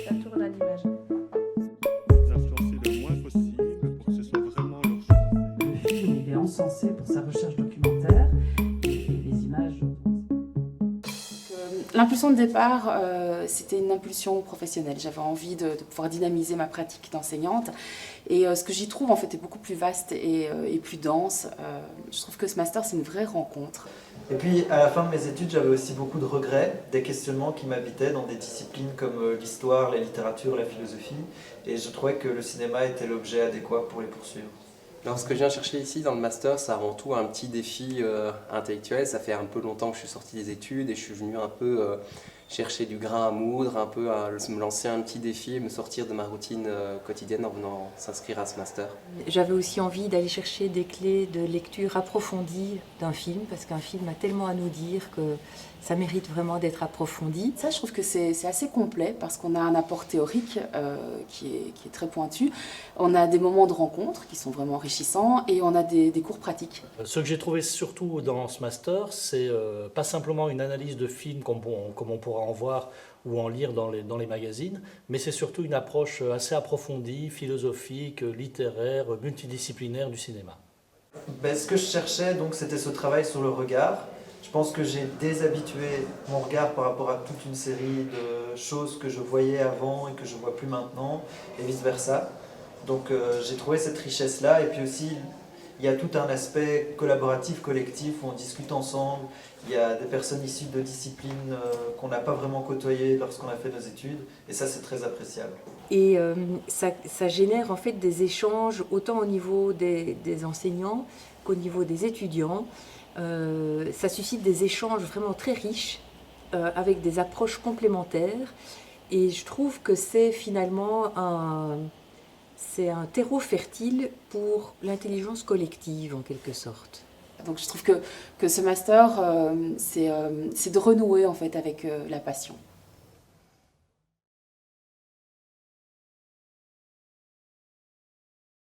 Ça tourne à l'image. D'influencer le moins possible pour que ce soit vraiment leur choix. Le film, il est encensé pour sa recherche documentaire et les images. L'impulsion de départ, c'était une impulsion professionnelle. J'avais envie de pouvoir dynamiser ma pratique d'enseignante. Et ce que j'y trouve, en fait, est beaucoup plus vaste et plus dense. Je trouve que ce master, c'est une vraie rencontre. Et puis, à la fin de mes études, j'avais aussi beaucoup de regrets, des questionnements qui m'habitaient dans des disciplines comme l'histoire, la littérature, la philosophie. Et je trouvais que le cinéma était l'objet adéquat pour les poursuivre. Alors, ce que je viens chercher ici dans le master, c'est avant tout un petit défi intellectuel. Ça fait un peu longtemps que je suis sorti des études et je suis venu un peu chercher du grain à moudre, un peu à me lancer un petit défi et me sortir de ma routine quotidienne en venant s'inscrire à ce master. J'avais aussi envie d'aller chercher des clés de lecture approfondie d'un film, parce qu'un film a tellement à nous dire que ça mérite vraiment d'être approfondi. Ça, je trouve que c'est assez complet parce qu'on a un apport théorique qui est très pointu. On a des moments de rencontre qui sont vraiment enrichissants et on a des cours pratiques. Ce que j'ai trouvé surtout dans ce master, c'est pas simplement une analyse de films comme on pourra en voir ou en lire dans les magazines, mais c'est surtout une approche assez approfondie, philosophique, littéraire, multidisciplinaire du cinéma. Ce que je cherchais, donc, c'était ce travail sur le regard. Je pense que j'ai déshabitué mon regard par rapport à toute une série de choses que je voyais avant et que je ne vois plus maintenant, et vice-versa. Donc j'ai trouvé cette richesse-là, et puis aussi il y a tout un aspect collaboratif, collectif, où on discute ensemble. Il y a des personnes issues de disciplines qu'on n'a pas vraiment côtoyées lorsqu'on a fait nos études, et ça c'est très appréciable. Et ça génère en fait des échanges autant au niveau des enseignants qu'au niveau des étudiants. Ça suscite des échanges vraiment très riches avec des approches complémentaires, et je trouve que c'est finalement un terreau fertile pour l'intelligence collective en quelque sorte. Donc je trouve que ce master, c'est de renouer en fait avec la passion.